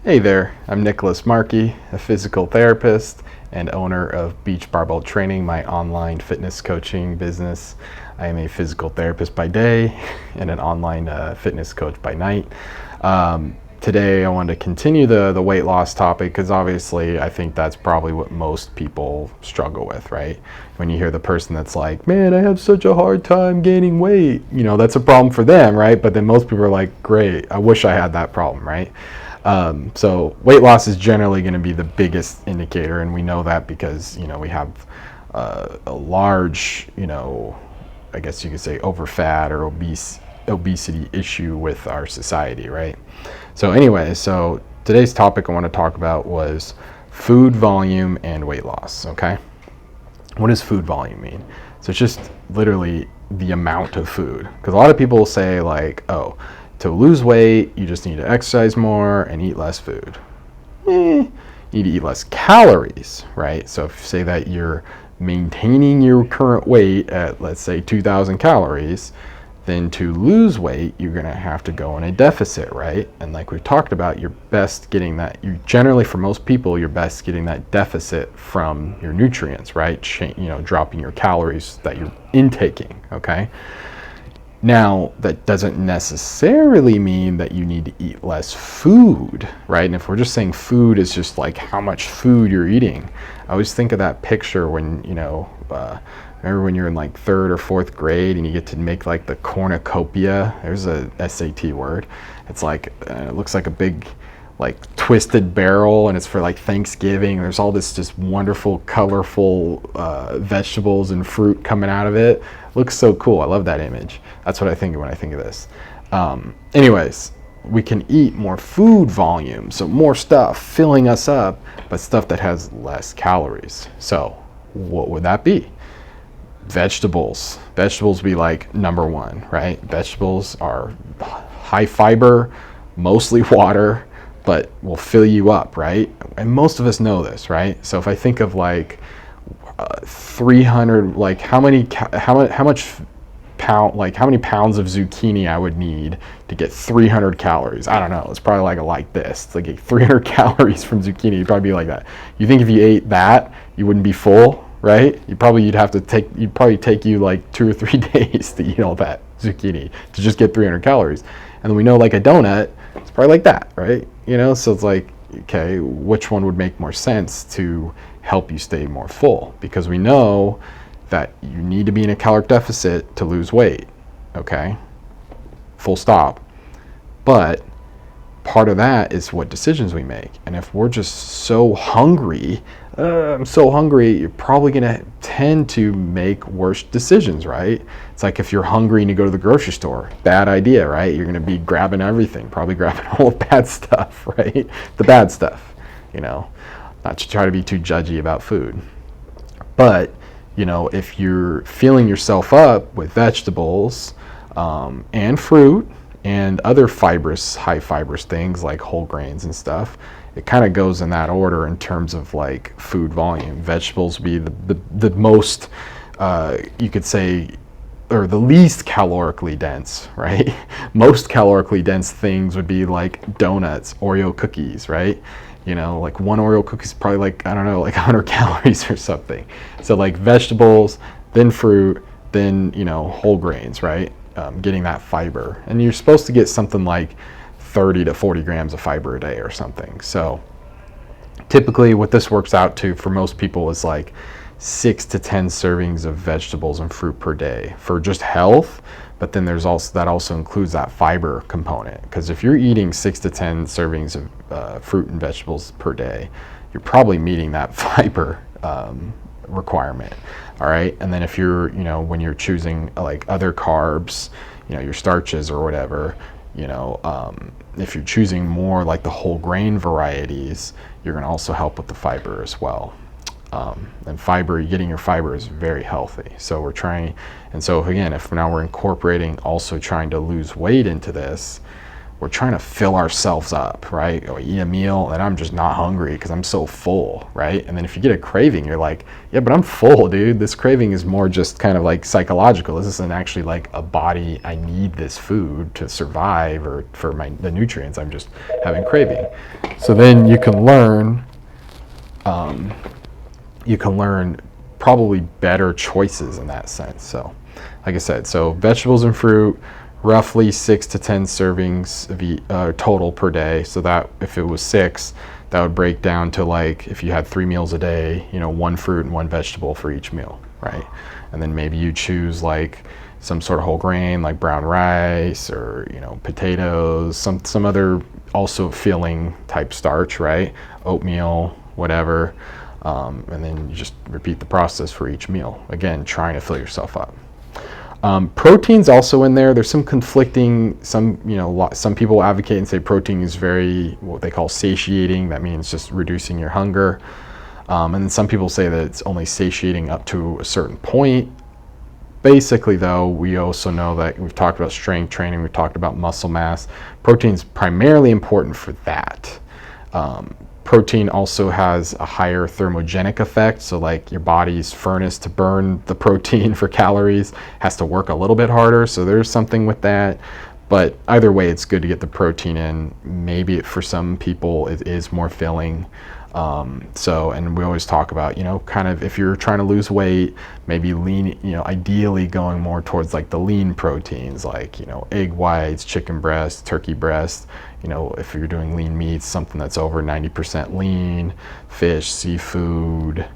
Hey there, I'm Nicholas Markey, a physical therapist and owner of Beach Barbell Training, my online fitness coaching business. I am a physical therapist by day and an online fitness coach by night. Today I wanted to continue the weight loss topic because obviously I think that's probably what most people struggle with, right? When you hear the person that's like, man, I have such a hard time gaining weight, that's a problem for them, right? But then most people are like, great, I wish I had that problem, right? So weight loss is generally going to be the biggest indicator, and we know that because we have a large, I guess you could say overfat or obesity issue with our society, right? So anyway, so today's topic I want to talk about was food volume and weight loss. Okay, what does food volume mean? So it's just literally the amount of food, because a lot of people will say like, oh, to lose weight, you just need to exercise more and eat less food. You need to eat less calories, right? So if you say that you're maintaining your current weight at, let's say, 2,000 calories, then to lose weight, you're going to have to go in a deficit, right? And like we've talked about, you're best getting that, you generally, for most people, you're best getting that deficit from your nutrients, right? Dropping your calories that you're intaking, okay? Now, that doesn't necessarily mean that you need to eat less food, right? And if we're just saying food is just like how much food you're eating, I always think of that picture when, remember when you're in like third or fourth grade and you get to make like the cornucopia? There's a SAT word. It's like, it looks like a big like twisted barrel, and it's for like Thanksgiving. There's all this just wonderful, colorful vegetables and fruit coming out of it. Looks so cool. I love that image. That's what I think of when I think of this. Anyways, we can eat more food volume, so more stuff filling us up, but stuff that has less calories. So what would that be? Vegetables. Vegetables be like number one, right? Vegetables are high fiber, mostly water, but will fill you up, right? And most of us know this, right? So if I think of like 300, like how many pounds of zucchini I would need to get 300 calories. I don't know. It's probably like this. It's like 300 calories from zucchini. It'd probably be like that. You think if you ate that, you wouldn't be full, right? You'd probably take you like 2 or 3 days to eat all that zucchini to just get 300 calories. And then we know like a donut, it's probably like that, right? So it's like, okay, which one would make more sense to help you stay more full? Because we know that you need to be in a caloric deficit to lose weight, okay? Full stop. But part of that is what decisions we make. And if we're just so hungry, I'm so hungry, you're probably going to tend to make worse decisions, right? It's like if you're hungry and you go to the grocery store, bad idea, right? You're going to be grabbing everything, probably grabbing all the bad stuff, right? The bad stuff, not to try to be too judgy about food. But, if you're filling yourself up with vegetables and fruit and other high fibrous things like whole grains and stuff, it kind of goes in that order in terms of like food volume. Vegetables be the most, you could say, or the least calorically dense, right? Most calorically dense things would be like donuts, Oreo cookies, right? Like one Oreo cookie is probably like, I don't know, like 100 calories or something. So like vegetables, then fruit, then, whole grains, right? Getting that fiber. And you're supposed to get something like 30 to 40 grams of fiber a day or something. So typically what this works out to for most people is like 6 to 10 servings of vegetables and fruit per day for just health. But then that also includes that fiber component, because if you're eating 6 to 10 servings of fruit and vegetables per day, you're probably meeting that fiber requirement. All right. And then if you're, when you're choosing like other carbs, your starches or whatever, if you're choosing more like the whole grain varieties, you're going to also help with the fiber as well. And getting your fiber is very healthy. So we're trying, and so again, if now we're incorporating also trying to lose weight into this, we're trying to fill ourselves up, right? Or eat a meal and I'm just not hungry because I'm so full, right? And then if you get a craving, you're like, yeah, but I'm full, dude. This craving is more just kind of like psychological. This isn't actually like a body, I need this food to survive or for the nutrients. I'm just having craving. So then you can learn probably better choices in that sense. So like I said, so vegetables and fruit, roughly 6 to 10 servings of total per day. So that if it was 6, that would break down to like, if you had 3 meals a day, 1 fruit and 1 vegetable for each meal, right? And then maybe you choose like some sort of whole grain like brown rice or potatoes, some other also filling type starch, right? Oatmeal, whatever. And then you just repeat the process for each meal. Again, trying to fill yourself up. Protein's also in there. There's some conflicting, some people advocate and say protein is very, what they call satiating. That means just reducing your hunger. And then some people say that it's only satiating up to a certain point. Basically though, we also know that we've talked about strength training, we've talked about muscle mass. Protein's primarily important for that. Protein also has a higher thermogenic effect, so like your body's furnace to burn the protein for calories has to work a little bit harder, so there's something with that. But either way, it's good to get the protein in. Maybe for some people it is more filling. And we always talk about, kind of if you're trying to lose weight, maybe lean, ideally going more towards like the lean proteins, like, egg whites, chicken breast, turkey breast. If you're doing lean meats, something that's over 90% lean, fish, seafood,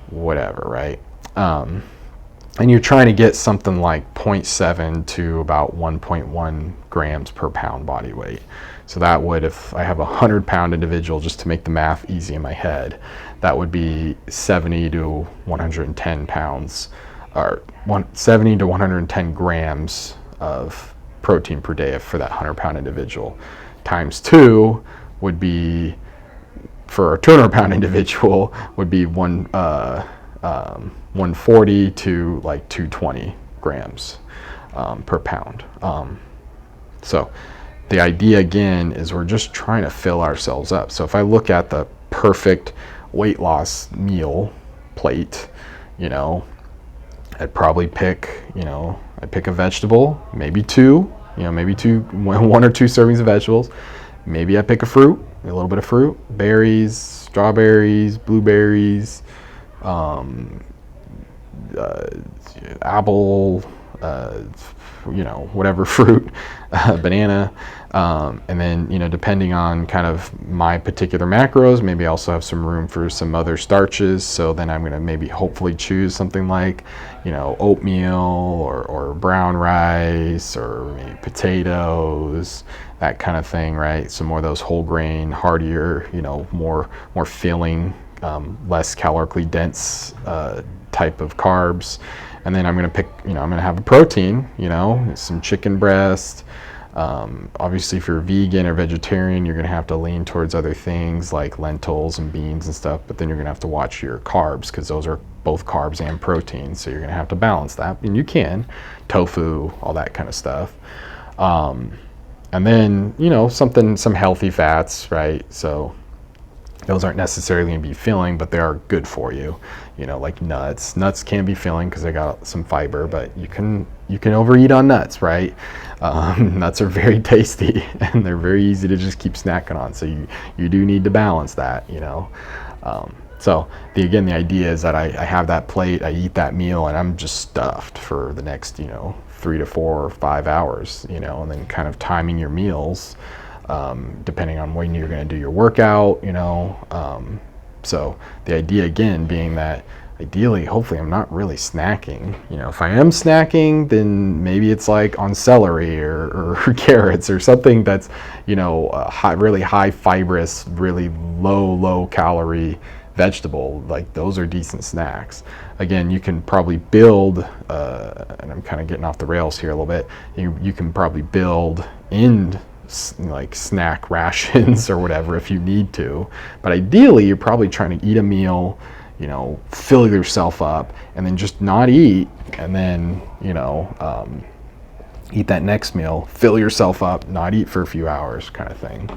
whatever, right? And you're trying to get something like 0.7 to about 1.1 grams per pound body weight. So that would, if I have a 100-pound individual, just to make the math easy in my head, that would be 70 to 110 pounds, or 70 to 110 grams of protein per day for that 100-pound individual. Times 2 would be, for a 200-pound individual, would be 140 to like 220 grams per pound. So the idea again is we're just trying to fill ourselves up. So if I look at the perfect weight loss meal plate, I'd probably pick, I'd pick a vegetable, maybe 2, one or 2 servings of vegetables. Maybe I pick a fruit, a little bit of fruit, berries, strawberries, blueberries, apple, whatever fruit, banana, and then depending on kind of my particular macros, maybe I also have some room for some other starches. So then I'm going to maybe hopefully choose something like oatmeal or brown rice or maybe potatoes, that kind of thing, right? So more of those whole grain, heartier, more filling, less calorically dense type of carbs. And then I'm going to pick, I'm going to have a protein, some chicken breast. Obviously, if you're vegan or vegetarian, you're going to have to lean towards other things like lentils and beans and stuff. But then you're going to have to watch your carbs because those are both carbs and protein. So you're going to have to balance that. And you can, tofu, all that kind of stuff. And then, some healthy fats, right? So those aren't necessarily going to be filling, but they are good for you. Like nuts. Nuts can be filling because they got some fiber, but you can overeat on nuts, right? Nuts are very tasty and they're very easy to just keep snacking on. So you do need to balance that, So the idea is that I have that plate, I eat that meal, and I'm just stuffed for the next, 3 to 4 or 5 hours, and then kind of timing your meals. Depending on when you're going to do your workout, so the idea again being that ideally, hopefully I'm not really snacking. If I am snacking, then maybe it's like on celery or carrots or something that's, really high fibrous, really low calorie vegetable. Like those are decent snacks. Again, you can probably build, and I'm kind of getting off the rails here a little bit, you can probably build in like snack rations or whatever if you need to, but ideally you're probably trying to eat a meal, fill yourself up and then just not eat, and then eat that next meal, fill yourself up, not eat for a few hours kind of thing.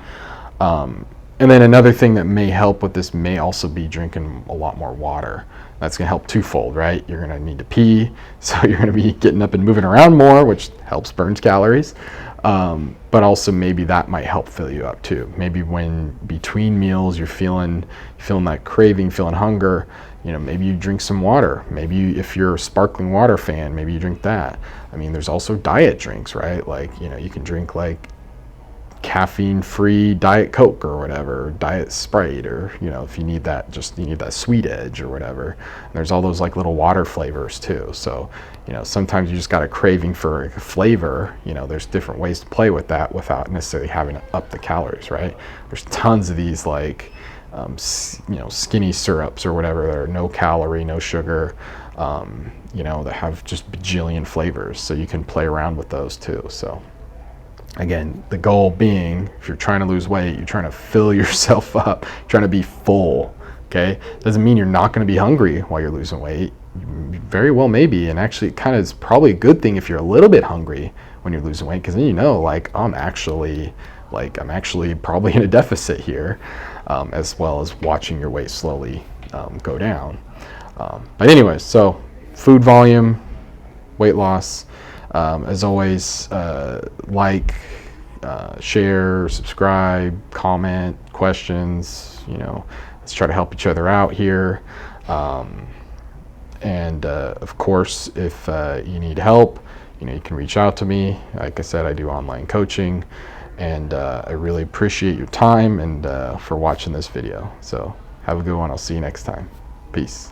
And then another thing that may help with this may also be drinking a lot more water. That's going to help twofold, right? You're going to need to pee, so you're going to be getting up and moving around more, which helps burn calories. But also maybe that might help fill you up too. Maybe when between meals you're feeling that craving, feeling hunger, maybe you drink some water. Maybe if you're a sparkling water fan, maybe you drink that. I mean, there's also diet drinks, right? Like, you can drink like caffeine-free Diet Coke or whatever, Diet Sprite, or if you need that, you need that sweet edge or whatever. And there's all those like little water flavors too. So sometimes you just got a craving for a flavor. There's different ways to play with that without necessarily having to up the calories, right? There's tons of these like skinny syrups or whatever that are no calorie, no sugar, that have just bajillion flavors, so you can play around with those too. So again, the goal being, if you're trying to lose weight, you're trying to fill yourself up, trying to be full, okay? Doesn't mean you're not going to be hungry while you're losing weight. You very well maybe, and actually it kind of is probably a good thing if you're a little bit hungry when you're losing weight, because then like I'm actually probably in a deficit here, as well as watching your weight slowly go down. But anyways, so food volume, weight loss. As always, like, share, subscribe, comment, questions, let's try to help each other out here. And of course, if you need help, you can reach out to me. Like I said, I do online coaching, and I really appreciate your time and for watching this video. So have a good one. I'll see you next time. Peace.